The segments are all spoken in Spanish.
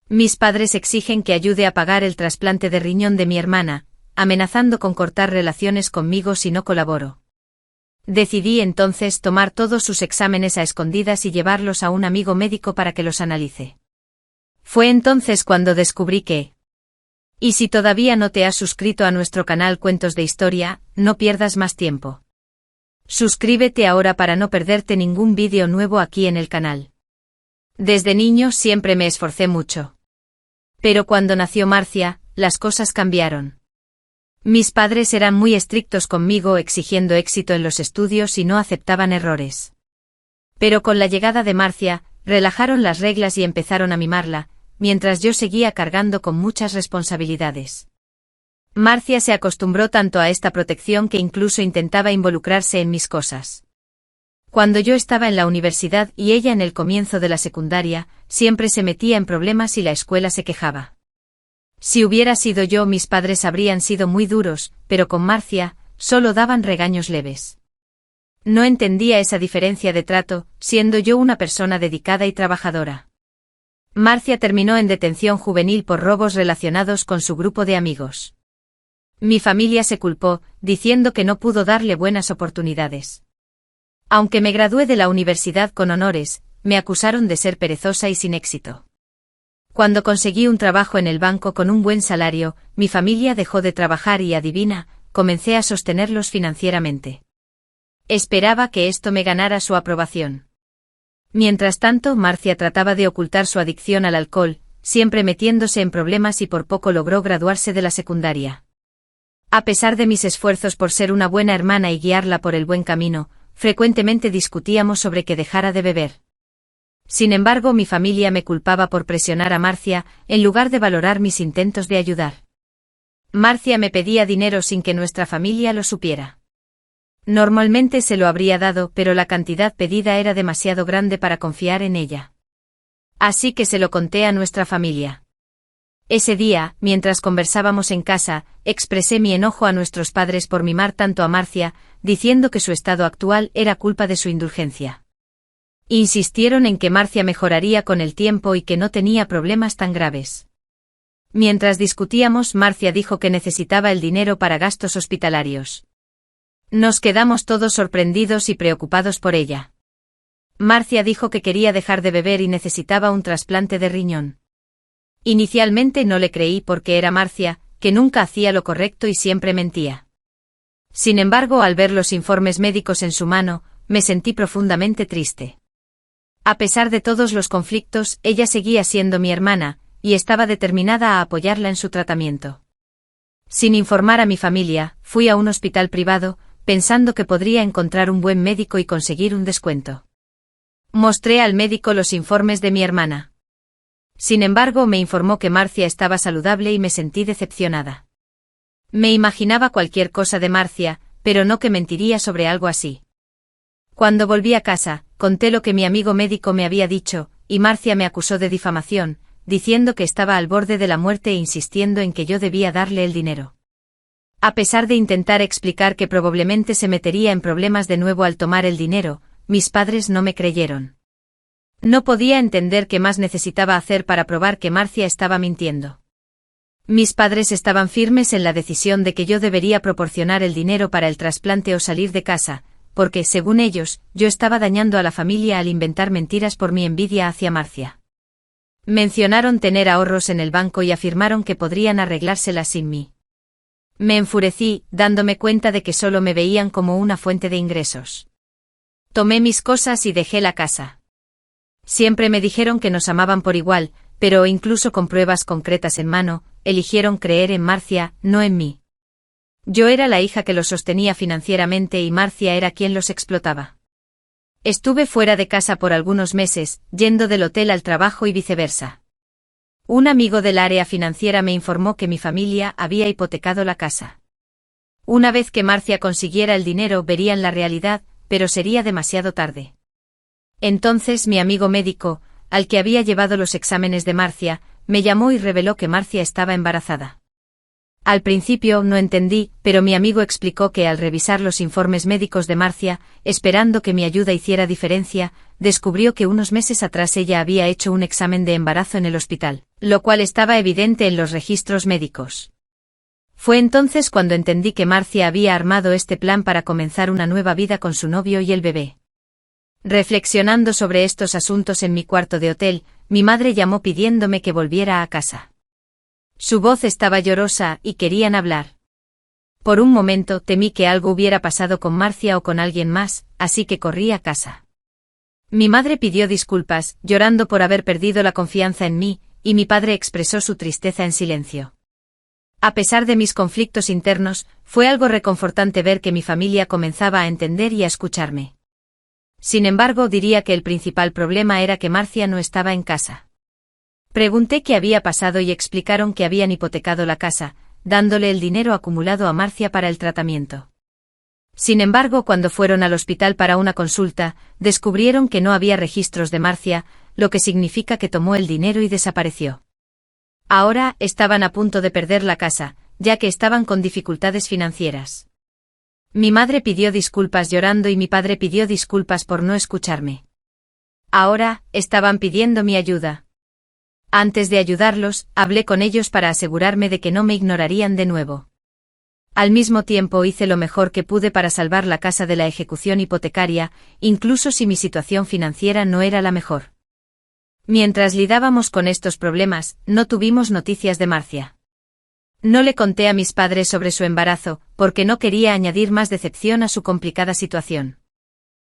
Mis padres exigen que ayude a pagar el trasplante de riñón de mi hermana, amenazando con cortar relaciones conmigo si no colaboro. Decidí entonces tomar todos sus exámenes a escondidas y llevarlos a un amigo médico para que los analice. Fue entonces cuando descubrí que... Y si todavía no te has suscrito a nuestro canal Cuentos de Historia, no pierdas más tiempo. Suscríbete ahora para no perderte ningún vídeo nuevo aquí en el canal. Desde niño siempre me esforcé mucho. Pero cuando nació Marcia, las cosas cambiaron. Mis padres eran muy estrictos conmigo exigiendo éxito en los estudios y no aceptaban errores. Pero con la llegada de Marcia, relajaron las reglas y empezaron a mimarla, mientras yo seguía cargando con muchas responsabilidades. Marcia se acostumbró tanto a esta protección que incluso intentaba involucrarse en mis cosas. Cuando yo estaba en la universidad y ella en el comienzo de la secundaria, siempre se metía en problemas y la escuela se quejaba. Si hubiera sido yo, mis padres habrían sido muy duros, pero con Marcia, solo daban regaños leves. No entendía esa diferencia de trato, siendo yo una persona dedicada y trabajadora. Marcia terminó en detención juvenil por robos relacionados con su grupo de amigos. Mi familia se culpó, diciendo que no pudo darle buenas oportunidades. Aunque me gradué de la universidad con honores, me acusaron de ser perezosa y sin éxito. Cuando conseguí un trabajo en el banco con un buen salario, mi familia dejó de trabajar y adivina, comencé a sostenerlos financieramente. Esperaba que esto me ganara su aprobación. Mientras tanto, Marcia trataba de ocultar su adicción al alcohol, siempre metiéndose en problemas y por poco logró graduarse de la secundaria. A pesar de mis esfuerzos por ser una buena hermana y guiarla por el buen camino, frecuentemente discutíamos sobre que dejara de beber. Sin embargo, mi familia me culpaba por presionar a Marcia, en lugar de valorar mis intentos de ayudar. Marcia me pedía dinero sin que nuestra familia lo supiera. Normalmente se lo habría dado, pero la cantidad pedida era demasiado grande para confiar en ella. Así que se lo conté a nuestra familia. Ese día, mientras conversábamos en casa, expresé mi enojo a nuestros padres por mimar tanto a Marcia, diciendo que su estado actual era culpa de su indulgencia. Insistieron en que Marcia mejoraría con el tiempo y que no tenía problemas tan graves. Mientras discutíamos, Marcia dijo que necesitaba el dinero para gastos hospitalarios. Nos quedamos todos sorprendidos y preocupados por ella. Marcia dijo que quería dejar de beber y necesitaba un trasplante de riñón. Inicialmente no le creí porque era Marcia, que nunca hacía lo correcto y siempre mentía. Sin embargo, al ver los informes médicos en su mano, me sentí profundamente triste. A pesar de todos los conflictos, ella seguía siendo mi hermana, y estaba determinada a apoyarla en su tratamiento. Sin informar a mi familia, fui a un hospital privado, pensando que podría encontrar un buen médico y conseguir un descuento. Mostré al médico los informes de mi hermana. Sin embargo, me informó que Marcia estaba saludable y me sentí decepcionada. Me imaginaba cualquier cosa de Marcia, pero no que mentiría sobre algo así. Cuando volví a casa, conté lo que mi amigo médico me había dicho, y Marcia me acusó de difamación, diciendo que estaba al borde de la muerte e insistiendo en que yo debía darle el dinero. A pesar de intentar explicar que probablemente se metería en problemas de nuevo al tomar el dinero, mis padres no me creyeron. No podía entender qué más necesitaba hacer para probar que Marcia estaba mintiendo. Mis padres estaban firmes en la decisión de que yo debería proporcionar el dinero para el trasplante o salir de casa, porque, según ellos, yo estaba dañando a la familia al inventar mentiras por mi envidia hacia Marcia. Mencionaron tener ahorros en el banco y afirmaron que podrían arreglárselas sin mí. Me enfurecí, dándome cuenta de que solo me veían como una fuente de ingresos. Tomé mis cosas y dejé la casa. Siempre me dijeron que nos amaban por igual, pero incluso con pruebas concretas en mano, eligieron creer en Marcia, no en mí. Yo era la hija que los sostenía financieramente y Marcia era quien los explotaba. Estuve fuera de casa por algunos meses, yendo del hotel al trabajo y viceversa. Un amigo del área financiera me informó que mi familia había hipotecado la casa. Una vez que Marcia consiguiera el dinero verían la realidad, pero sería demasiado tarde. Entonces mi amigo médico, al que había llevado los exámenes de Marcia, me llamó y reveló que Marcia estaba embarazada. Al principio no entendí, pero mi amigo explicó que al revisar los informes médicos de Marcia, esperando que mi ayuda hiciera diferencia, descubrió que unos meses atrás ella había hecho un examen de embarazo en el hospital. lo cual estaba evidente en los registros médicos. Fue entonces cuando entendí que Marcia había armado este plan para comenzar una nueva vida con su novio y el bebé. Reflexionando sobre estos asuntos en mi cuarto de hotel, mi madre llamó pidiéndome que volviera a casa. Su voz estaba llorosa y querían hablar. Por un momento temí que algo hubiera pasado con Marcia o con alguien más, así que corrí a casa. Mi madre pidió disculpas, llorando por haber perdido la confianza en mí, y mi padre expresó su tristeza en silencio. A pesar de mis conflictos internos, fue algo reconfortante ver que mi familia comenzaba a entender y a escucharme. Sin embargo, diría que el principal problema era que Marcia no estaba en casa. Pregunté qué había pasado y explicaron que habían hipotecado la casa, dándole el dinero acumulado a Marcia para el tratamiento. Sin embargo, cuando fueron al hospital para una consulta, descubrieron que no había registros de Marcia, lo que significa que tomó el dinero y desapareció. Ahora, estaban a punto de perder la casa, ya que estaban con dificultades financieras. Mi madre pidió disculpas llorando y mi padre pidió disculpas por no escucharme. Ahora, estaban pidiendo mi ayuda. Antes de ayudarlos, hablé con ellos para asegurarme de que no me ignorarían de nuevo. Al mismo tiempo hice lo mejor que pude para salvar la casa de la ejecución hipotecaria, incluso si mi situación financiera no era la mejor. Mientras lidábamos con estos problemas, no tuvimos noticias de Marcia. No le conté a mis padres sobre su embarazo, porque no quería añadir más decepción a su complicada situación.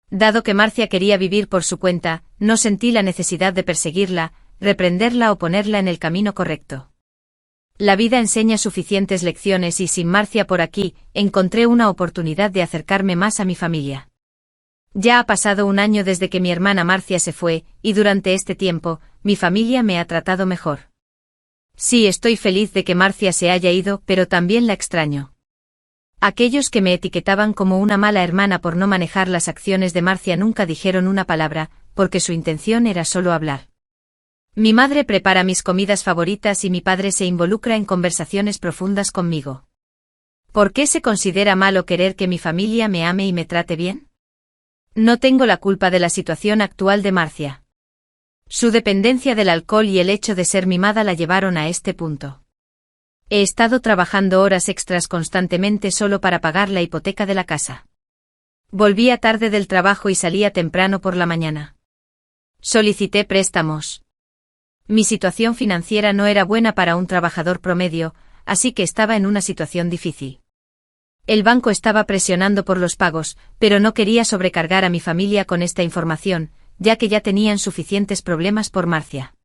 Dado que Marcia quería vivir por su cuenta, no sentí la necesidad de perseguirla, reprenderla o ponerla en el camino correcto. La vida enseña suficientes lecciones y sin Marcia por aquí, encontré una oportunidad de acercarme más a mi familia. Ya ha pasado un año desde que mi hermana Marcia se fue, y durante este tiempo, mi familia me ha tratado mejor. Sí, estoy feliz de que Marcia se haya ido, pero también la extraño. Aquellos que me etiquetaban como una mala hermana por no manejar las acciones de Marcia nunca dijeron una palabra, porque su intención era solo hablar. Mi madre prepara mis comidas favoritas y mi padre se involucra en conversaciones profundas conmigo. ¿Por qué se considera malo querer que mi familia me ame y me trate bien? No tengo la culpa de la situación actual de Marcia. Su dependencia del alcohol y el hecho de ser mimada la llevaron a este punto. He estado trabajando horas extras constantemente solo para pagar la hipoteca de la casa. Volvía tarde del trabajo y salía temprano por la mañana. Solicité préstamos. Mi situación financiera no era buena para un trabajador promedio, así que estaba en una situación difícil. El banco estaba presionando por los pagos, pero no quería sobrecargar a mi familia con esta información, ya que ya tenían suficientes problemas por Marcia.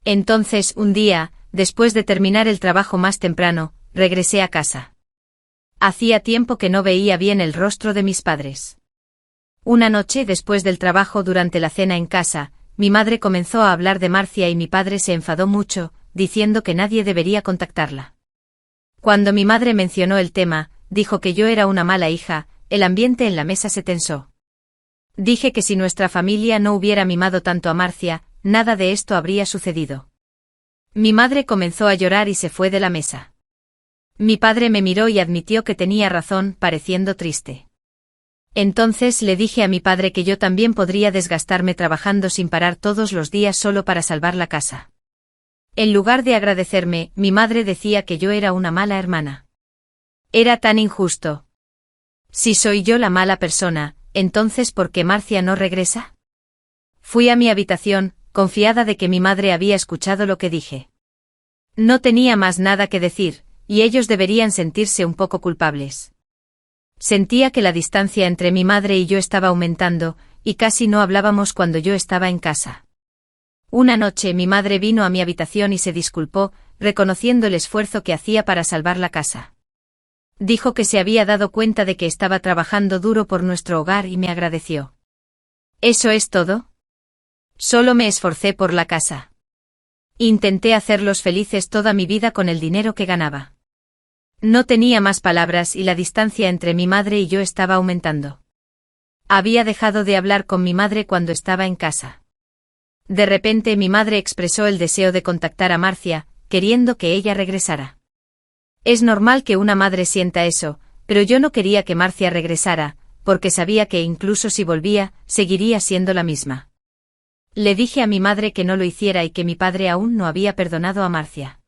Entonces, un día, después de terminar el trabajo más temprano, regresé a casa. Hacía tiempo que no veía bien el rostro de mis padres. Una noche después del trabajo durante la cena en casa, mi madre comenzó a hablar de Marcia y mi padre se enfadó mucho, diciendo que nadie debería contactarla. Cuando mi madre mencionó el tema, dijo que yo era una mala hija, el ambiente en la mesa se tensó. Dije que si nuestra familia no hubiera mimado tanto a Marcia, nada de esto habría sucedido. Mi madre comenzó a llorar y se fue de la mesa. Mi padre me miró y admitió que tenía razón, pareciendo triste. Entonces le dije a mi padre que yo también podría desgastarme trabajando sin parar todos los días solo para salvar la casa. En lugar de agradecerme, mi madre decía que yo era una mala hermana. Era tan injusto. Si soy yo la mala persona, entonces ¿por qué Marcia no regresa? Fui a mi habitación, confiada de que mi madre había escuchado lo que dije. No tenía más nada que decir, y ellos deberían sentirse un poco culpables. Sentía que la distancia entre mi madre y yo estaba aumentando, y casi no hablábamos cuando yo estaba en casa. Una noche mi madre vino a mi habitación y se disculpó, reconociendo el esfuerzo que hacía para salvar la casa. Dijo que se había dado cuenta de que estaba trabajando duro por nuestro hogar y me agradeció. ¿Eso es todo? Solo me esforcé por la casa. Intenté hacerlos felices toda mi vida con el dinero que ganaba. No tenía más palabras y la distancia entre mi madre y yo estaba aumentando. Había dejado de hablar con mi madre cuando estaba en casa. De repente mi madre expresó el deseo de contactar a Marcia, queriendo que ella regresara. Es normal que una madre sienta eso, pero yo no quería que Marcia regresara, porque sabía que incluso si volvía, seguiría siendo la misma. Le dije a mi madre que no lo hiciera y que mi padre aún no había perdonado a Marcia.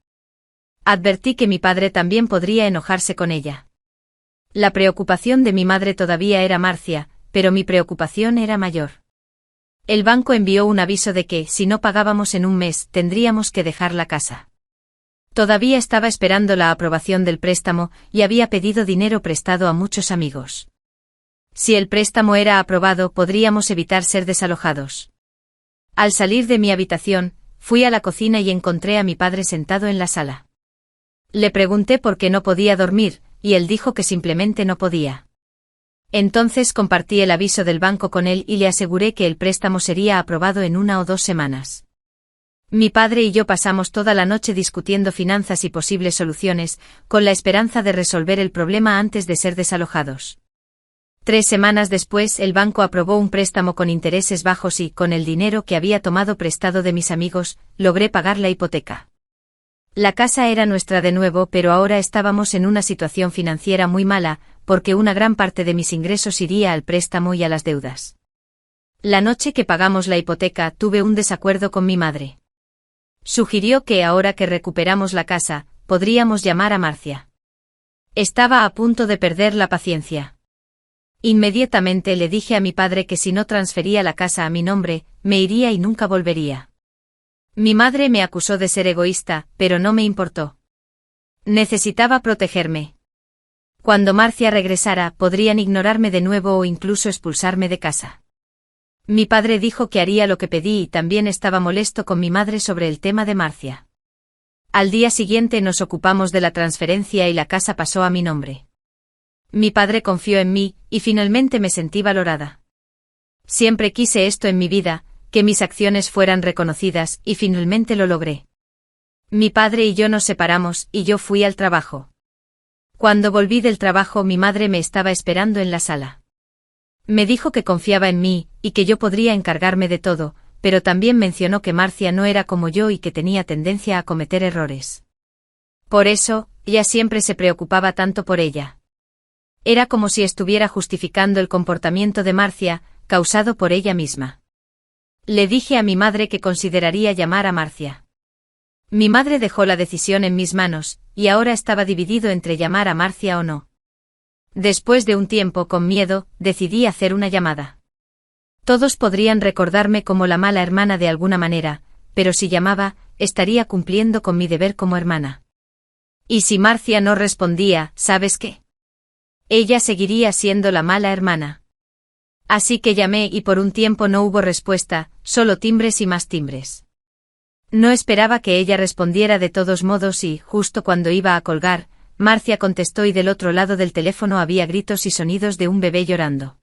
Advertí que mi padre también podría enojarse con ella. La preocupación de mi madre todavía era Marcia, pero mi preocupación era mayor. El banco envió un aviso de que, si no pagábamos en un mes, tendríamos que dejar la casa. Todavía estaba esperando la aprobación del préstamo y había pedido dinero prestado a muchos amigos. Si el préstamo era aprobado, podríamos evitar ser desalojados. Al salir de mi habitación, fui a la cocina y encontré a mi padre sentado en la sala. Le pregunté por qué no podía dormir, y él dijo que simplemente no podía. Entonces compartí el aviso del banco con él y le aseguré que el préstamo sería aprobado en 1 o 2 semanas. Mi padre y yo pasamos toda la noche discutiendo finanzas y posibles soluciones, con la esperanza de resolver el problema antes de ser desalojados. 3 semanas después, el banco aprobó un préstamo con intereses bajos y, con el dinero que había tomado prestado de mis amigos, logré pagar la hipoteca. La casa era nuestra de nuevo, pero ahora estábamos en una situación financiera muy mala, porque una gran parte de mis ingresos iría al préstamo y a las deudas. La noche que pagamos la hipoteca, tuve un desacuerdo con mi madre. Sugirió que ahora que recuperamos la casa, podríamos llamar a Marcia. Estaba a punto de perder la paciencia. Inmediatamente le dije a mi padre que si no transfería la casa a mi nombre, me iría y nunca volvería. Mi madre me acusó de ser egoísta, pero no me importó. Necesitaba protegerme. Cuando Marcia regresara, podrían ignorarme de nuevo o incluso expulsarme de casa. Mi padre dijo que haría lo que pedí y también estaba molesto con mi madre sobre el tema de Marcia. Al día siguiente nos ocupamos de la transferencia y la casa pasó a mi nombre. Mi padre confió en mí, y finalmente me sentí valorada. Siempre quise esto en mi vida, que mis acciones fueran reconocidas, y finalmente lo logré. Mi padre y yo nos separamos, y yo fui al trabajo. Cuando volví del trabajo, mi madre me estaba esperando en la sala. Me dijo que confiaba en mí, y que yo podría encargarme de todo, pero también mencionó que Marcia no era como yo y que tenía tendencia a cometer errores. Por eso, ella siempre se preocupaba tanto por ella. Era como si estuviera justificando el comportamiento de Marcia, causado por ella misma. Le dije a mi madre que consideraría llamar a Marcia. Mi madre dejó la decisión en mis manos, y ahora estaba dividido entre llamar a Marcia o no. Después de un tiempo, con miedo, decidí hacer una llamada. Todos podrían recordarme como la mala hermana de alguna manera, pero si llamaba, estaría cumpliendo con mi deber como hermana. Y si Marcia no respondía, ¿sabes qué? Ella seguiría siendo la mala hermana. Así que llamé y por un tiempo no hubo respuesta, solo timbres y más timbres. No esperaba que ella respondiera de todos modos y, justo cuando iba a colgar, Marcia contestó y del otro lado del teléfono había gritos y sonidos de un bebé llorando.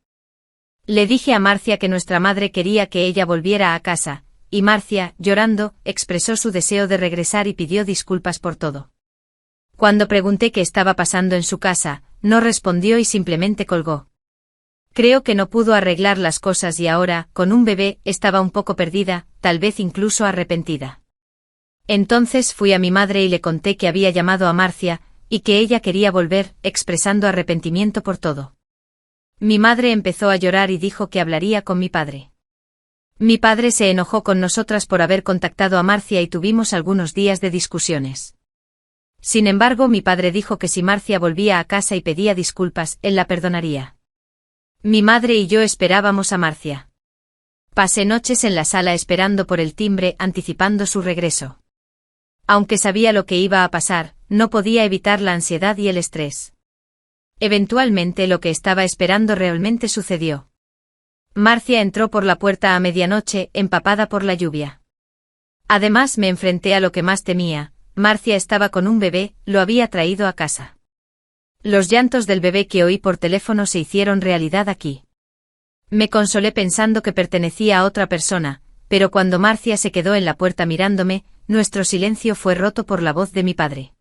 Le dije a Marcia que nuestra madre quería que ella volviera a casa, y Marcia, llorando, expresó su deseo de regresar y pidió disculpas por todo. Cuando pregunté qué estaba pasando en su casa, no respondió y simplemente colgó. Creo que no pudo arreglar las cosas y ahora, con un bebé, estaba un poco perdida, tal vez incluso arrepentida. Entonces fui a mi madre y le conté que había llamado a Marcia, y que ella quería volver, expresando arrepentimiento por todo. Mi madre empezó a llorar y dijo que hablaría con mi padre. Mi padre se enojó con nosotras por haber contactado a Marcia y tuvimos algunos días de discusiones. Sin embargo, mi padre dijo que si Marcia volvía a casa y pedía disculpas, él la perdonaría. Mi madre y yo esperábamos a Marcia. Pasé noches en la sala esperando por el timbre, anticipando su regreso. Aunque sabía lo que iba a pasar, no podía evitar la ansiedad y el estrés. Eventualmente lo que estaba esperando realmente sucedió. Marcia entró por la puerta a medianoche, empapada por la lluvia. Además me enfrenté a lo que más temía. Marcia estaba con un bebé, lo había traído a casa. Los llantos del bebé que oí por teléfono se hicieron realidad aquí. Me consolé pensando que pertenecía a otra persona, pero cuando Marcia se quedó en la puerta mirándome, nuestro silencio fue roto por la voz de mi padre.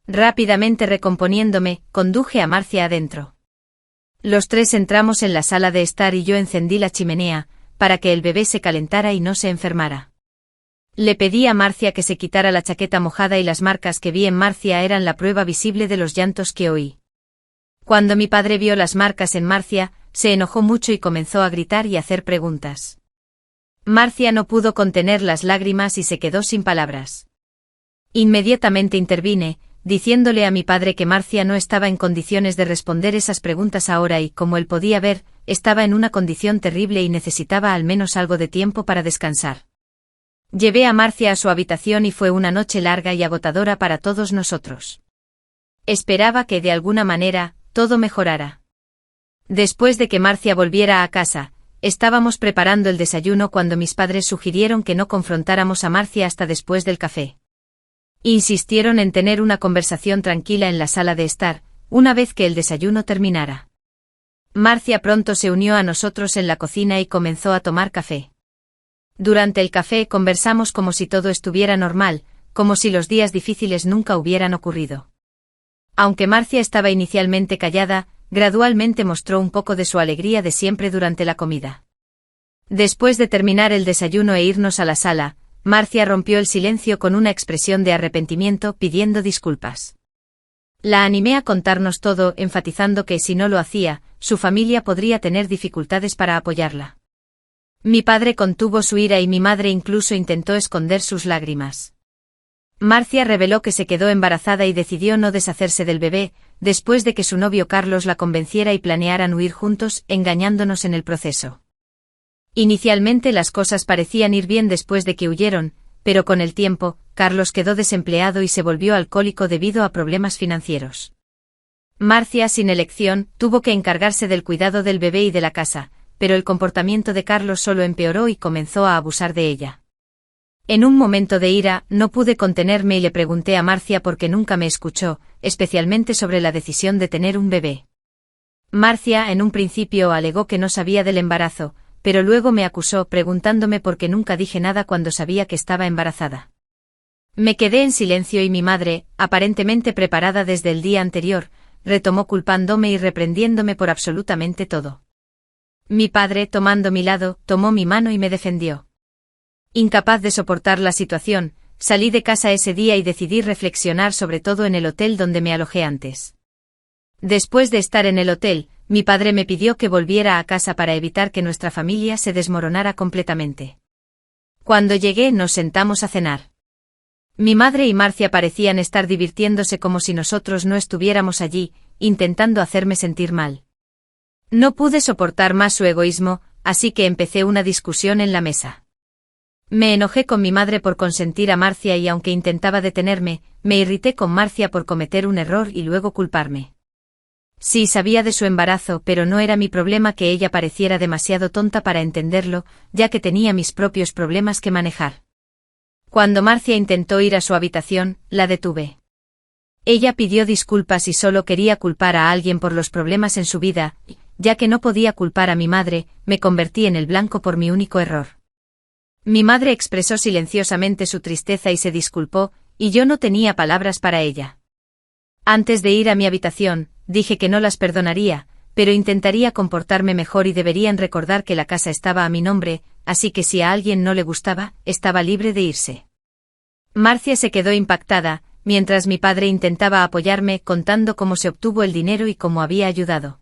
Rápidamente recomponiéndome, conduje a Marcia adentro. Los tres entramos en la sala de estar y yo encendí la chimenea, para que el bebé se calentara y no se enfermara. Le pedí a Marcia que se quitara la chaqueta mojada y las marcas que vi en Marcia eran la prueba visible de los llantos que oí. Cuando mi padre vio las marcas en Marcia, se enojó mucho y comenzó a gritar y hacer preguntas. Marcia no pudo contener las lágrimas y se quedó sin palabras. Inmediatamente intervine, diciéndole a mi padre que Marcia no estaba en condiciones de responder esas preguntas ahora y, como él podía ver, estaba en una condición terrible y necesitaba al menos algo de tiempo para descansar. Llevé a Marcia a su habitación y fue una noche larga y agotadora para todos nosotros. Esperaba que de alguna manera, todo mejorara. Después de que Marcia volviera a casa, estábamos preparando el desayuno cuando mis padres sugirieron que no confrontáramos a Marcia hasta después del café. Insistieron en tener una conversación tranquila en la sala de estar, una vez que el desayuno terminara. Marcia pronto se unió a nosotros en la cocina y comenzó a tomar café. Durante el café conversamos como si todo estuviera normal, como si los días difíciles nunca hubieran ocurrido. Aunque Marcia estaba inicialmente callada, gradualmente mostró un poco de su alegría de siempre durante la comida. Después de terminar el desayuno e irnos a la sala, Marcia rompió el silencio con una expresión de arrepentimiento pidiendo disculpas. La animé a contarnos todo, enfatizando que si no lo hacía, su familia podría tener dificultades para apoyarla. Mi padre contuvo su ira y mi madre incluso intentó esconder sus lágrimas. Marcia reveló que se quedó embarazada y decidió no deshacerse del bebé, después de que su novio Carlos la convenciera y planearan huir juntos, engañándonos en el proceso. Inicialmente las cosas parecían ir bien después de que huyeron, pero con el tiempo, Carlos quedó desempleado y se volvió alcohólico debido a problemas financieros. Marcia, sin elección, tuvo que encargarse del cuidado del bebé y de la casa, pero el comportamiento de Carlos solo empeoró y comenzó a abusar de ella. En un momento de ira, no pude contenerme y le pregunté a Marcia por qué nunca me escuchó, especialmente sobre la decisión de tener un bebé. Marcia en un principio alegó que no sabía del embarazo, pero luego me acusó preguntándome por qué nunca dije nada cuando sabía que estaba embarazada. Me quedé en silencio y mi madre, aparentemente preparada desde el día anterior, retomó culpándome y reprendiéndome por absolutamente todo. Mi padre, tomando mi lado, tomó mi mano y me defendió. Incapaz de soportar la situación, salí de casa ese día y decidí reflexionar sobre todo en el hotel donde me alojé antes. Después de estar en el hotel, mi padre me pidió que volviera a casa para evitar que nuestra familia se desmoronara completamente. Cuando llegué nos sentamos a cenar. Mi madre y Marcia parecían estar divirtiéndose como si nosotros no estuviéramos allí, intentando hacerme sentir mal. No pude soportar más su egoísmo, así que empecé una discusión en la mesa. Me enojé con mi madre por consentir a Marcia y aunque intentaba detenerme, me irrité con Marcia por cometer un error y luego culparme. Sí, sabía de su embarazo, pero no era mi problema que ella pareciera demasiado tonta para entenderlo, ya que tenía mis propios problemas que manejar. Cuando Marcia intentó ir a su habitación, la detuve. Ella pidió disculpas y solo quería culpar a alguien por los problemas en su vida, y, ya que no podía culpar a mi madre, me convertí en el blanco por mi único error. Mi madre expresó silenciosamente su tristeza y se disculpó, y yo no tenía palabras para ella. Antes de ir a mi habitación, dije que no las perdonaría, pero intentaría comportarme mejor y deberían recordar que la casa estaba a mi nombre, así que si a alguien no le gustaba, estaba libre de irse. Marcia se quedó impactada, mientras mi padre intentaba apoyarme contando cómo se obtuvo el dinero y cómo había ayudado.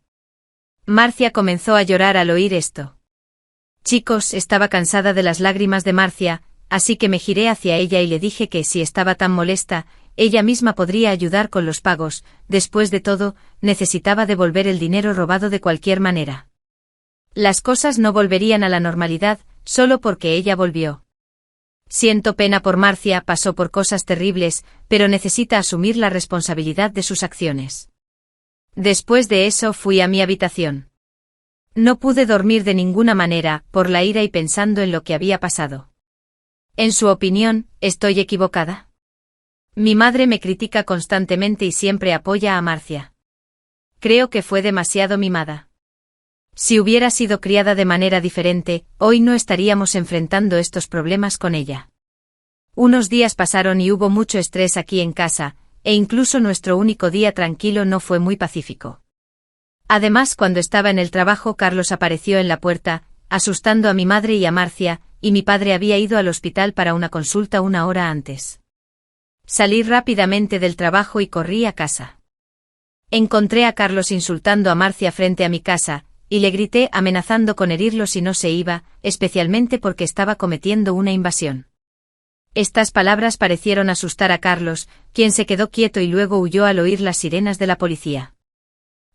Marcia comenzó a llorar al oír esto. Chicos, estaba cansada de las lágrimas de Marcia, así que me giré hacia ella y le dije que si estaba tan molesta, ella misma podría ayudar con los pagos, después de todo, necesitaba devolver el dinero robado de cualquier manera. Las cosas no volverían a la normalidad, solo porque ella volvió. Siento pena por Marcia, pasó por cosas terribles, pero necesita asumir la responsabilidad de sus acciones. Después de eso fui a mi habitación. No pude dormir de ninguna manera, por la ira y pensando en lo que había pasado. En su opinión, ¿estoy equivocada? Mi madre me critica constantemente y siempre apoya a Marcia. Creo que fue demasiado mimada. Si hubiera sido criada de manera diferente, hoy no estaríamos enfrentando estos problemas con ella. Unos días pasaron y hubo mucho estrés aquí en casa, e incluso nuestro único día tranquilo no fue muy pacífico. Además, cuando estaba en el trabajo, Carlos apareció en la puerta, asustando a mi madre y a Marcia, y mi padre había ido al hospital para una consulta una hora antes. Salí rápidamente del trabajo y corrí a casa. Encontré a Carlos insultando a Marcia frente a mi casa, y le grité amenazando con herirlo si no se iba, especialmente porque estaba cometiendo una invasión. Estas palabras parecieron asustar a Carlos, quien se quedó quieto y luego huyó al oír las sirenas de la policía.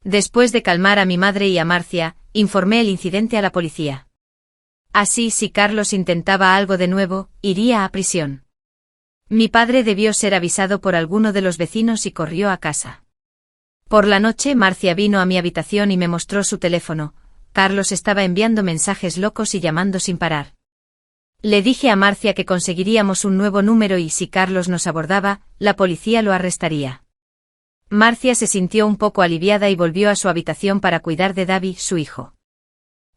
Después de calmar a mi madre y a Marcia, informé el incidente a la policía. Así, si Carlos intentaba algo de nuevo, iría a prisión. Mi padre debió ser avisado por alguno de los vecinos y corrió a casa. Por la noche Marcia vino a mi habitación y me mostró su teléfono. Carlos estaba enviando mensajes locos y llamando sin parar. Le dije a Marcia que conseguiríamos un nuevo número y si Carlos nos abordaba, la policía lo arrestaría. Marcia se sintió un poco aliviada y volvió a su habitación para cuidar de David, su hijo.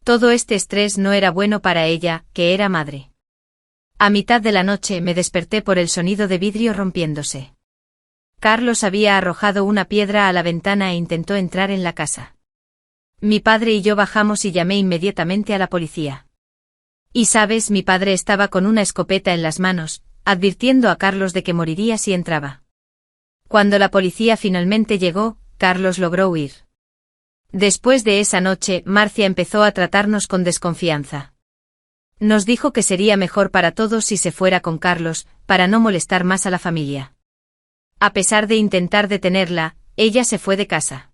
Todo este estrés no era bueno para ella, que era madre. A mitad de la noche me desperté por el sonido de vidrio rompiéndose. Carlos había arrojado una piedra a la ventana e intentó entrar en la casa. Mi padre y yo bajamos y llamé inmediatamente a la policía. Y sabes, mi padre estaba con una escopeta en las manos, advirtiendo a Carlos de que moriría si entraba. Cuando la policía finalmente llegó, Carlos logró huir. Después de esa noche, Marcia empezó a tratarnos con desconfianza. Nos dijo que sería mejor para todos si se fuera con Carlos, para no molestar más a la familia. A pesar de intentar detenerla, ella se fue de casa.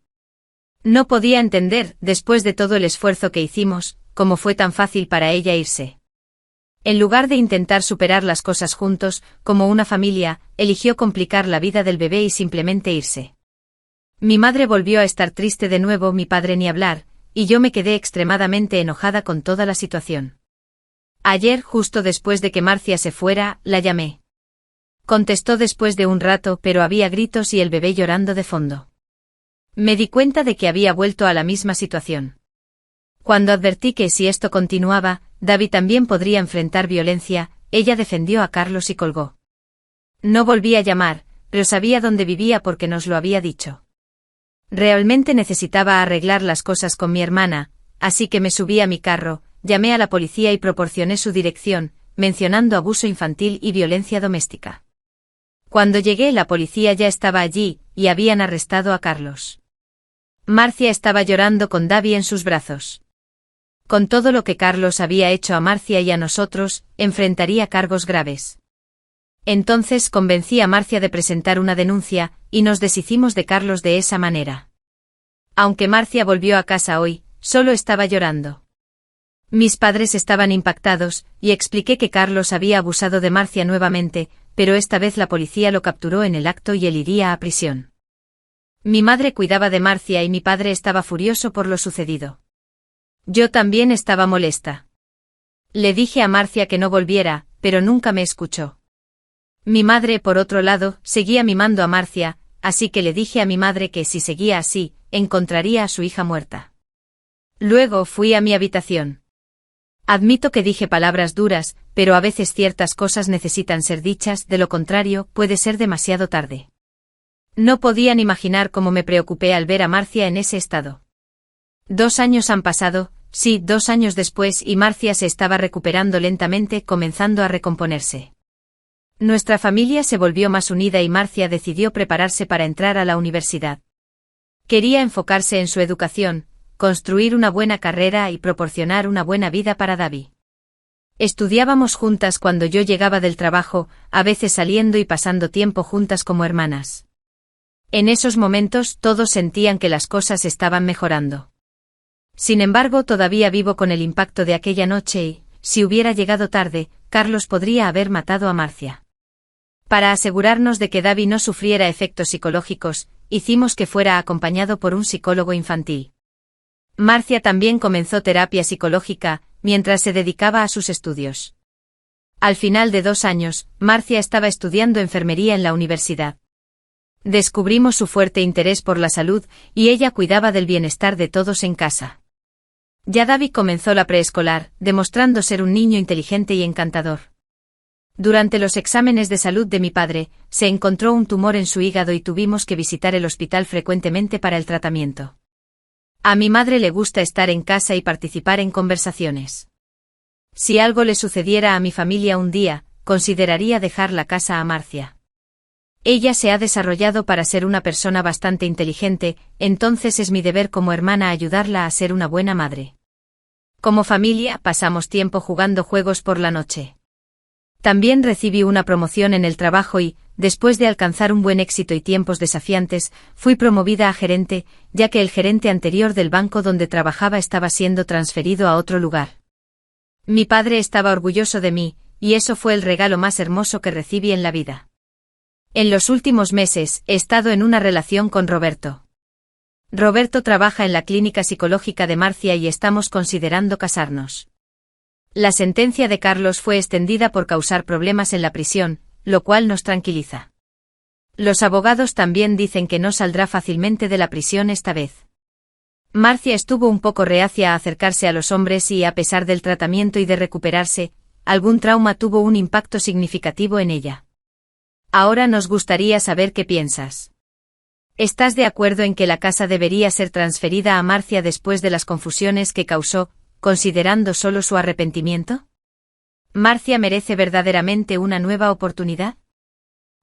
No podía entender, después de todo el esfuerzo que hicimos, cómo fue tan fácil para ella irse. En lugar de intentar superar las cosas juntos, como una familia, eligió complicar la vida del bebé y simplemente irse. Mi madre volvió a estar triste de nuevo, mi padre ni hablar, y yo me quedé extremadamente enojada con toda la situación. Ayer, justo después de que Marcia se fuera, la llamé. Contestó después de un rato, pero había gritos y el bebé llorando de fondo. Me di cuenta de que había vuelto a la misma situación. Cuando advertí que si esto continuaba, David también podría enfrentar violencia, ella defendió a Carlos y colgó. No volví a llamar, pero sabía dónde vivía porque nos lo había dicho. Realmente necesitaba arreglar las cosas con mi hermana, así que me subí a mi carro, llamé a la policía y proporcioné su dirección, mencionando abuso infantil y violencia doméstica. Cuando llegué, la policía ya estaba allí, y habían arrestado a Carlos. Marcia estaba llorando con David en sus brazos. Con todo lo que Carlos había hecho a Marcia y a nosotros, enfrentaría cargos graves. Entonces convencí a Marcia de presentar una denuncia, y nos deshicimos de Carlos de esa manera. Aunque Marcia volvió a casa hoy, solo estaba llorando. Mis padres estaban impactados, y expliqué que Carlos había abusado de Marcia nuevamente, pero esta vez la policía lo capturó en el acto y él iría a prisión. Mi madre cuidaba de Marcia y mi padre estaba furioso por lo sucedido. Yo también estaba molesta. Le dije a Marcia que no volviera, pero nunca me escuchó. Mi madre, por otro lado, seguía mimando a Marcia, así que le dije a mi madre que si seguía así, encontraría a su hija muerta. Luego fui a mi habitación. Admito que dije palabras duras, pero a veces ciertas cosas necesitan ser dichas, de lo contrario, puede ser demasiado tarde. No podían imaginar cómo me preocupé al ver a Marcia en ese estado. 2 años han pasado, sí, 2 años después, y Marcia se estaba recuperando lentamente, comenzando a recomponerse. Nuestra familia se volvió más unida y Marcia decidió prepararse para entrar a la universidad. Quería enfocarse en su educación, construir una buena carrera y proporcionar una buena vida para David. Estudiábamos juntas cuando yo llegaba del trabajo, a veces saliendo y pasando tiempo juntas como hermanas. En esos momentos todos sentían que las cosas estaban mejorando. Sin embargo, todavía vivo con el impacto de aquella noche y, si hubiera llegado tarde, Carlos podría haber matado a Marcia. Para asegurarnos de que David no sufriera efectos psicológicos, hicimos que fuera acompañado por un psicólogo infantil. Marcia también comenzó terapia psicológica, mientras se dedicaba a sus estudios. Al final de 2 años, Marcia estaba estudiando enfermería en la universidad. Descubrimos su fuerte interés por la salud, y ella cuidaba del bienestar de todos en casa. Ya David comenzó la preescolar, demostrando ser un niño inteligente y encantador. Durante los exámenes de salud de mi padre, se encontró un tumor en su hígado y tuvimos que visitar el hospital frecuentemente para el tratamiento. A mi madre le gusta estar en casa y participar en conversaciones. Si algo le sucediera a mi familia un día, consideraría dejar la casa a Marcia. Ella se ha desarrollado para ser una persona bastante inteligente, entonces es mi deber como hermana ayudarla a ser una buena madre. Como familia, pasamos tiempo jugando juegos por la noche. También recibí una promoción en el trabajo y, después de alcanzar un buen éxito y tiempos desafiantes, fui promovida a gerente, ya que el gerente anterior del banco donde trabajaba estaba siendo transferido a otro lugar. Mi padre estaba orgulloso de mí, y eso fue el regalo más hermoso que recibí en la vida. En los últimos meses, he estado en una relación con Roberto. Roberto trabaja en la clínica psicológica de Marcia y estamos considerando casarnos. La sentencia de Carlos fue extendida por causar problemas en la prisión, lo cual nos tranquiliza. Los abogados también dicen que no saldrá fácilmente de la prisión esta vez. Marcia estuvo un poco reacia a acercarse a los hombres y, a pesar del tratamiento y de recuperarse, algún trauma tuvo un impacto significativo en ella. Ahora nos gustaría saber qué piensas. ¿Estás de acuerdo en que la casa debería ser transferida a Marcia después de las confusiones que causó, considerando solo su arrepentimiento? ¿Marcia merece verdaderamente una nueva oportunidad?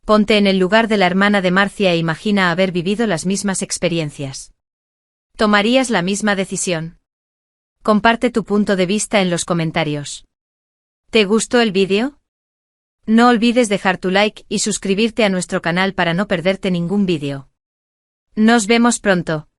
Ponte en el lugar de la hermana de Marcia e imagina haber vivido las mismas experiencias. ¿Tomarías la misma decisión? Comparte tu punto de vista en los comentarios. ¿Te gustó el vídeo? No olvides dejar tu like y suscribirte a nuestro canal para no perderte ningún vídeo. Nos vemos pronto.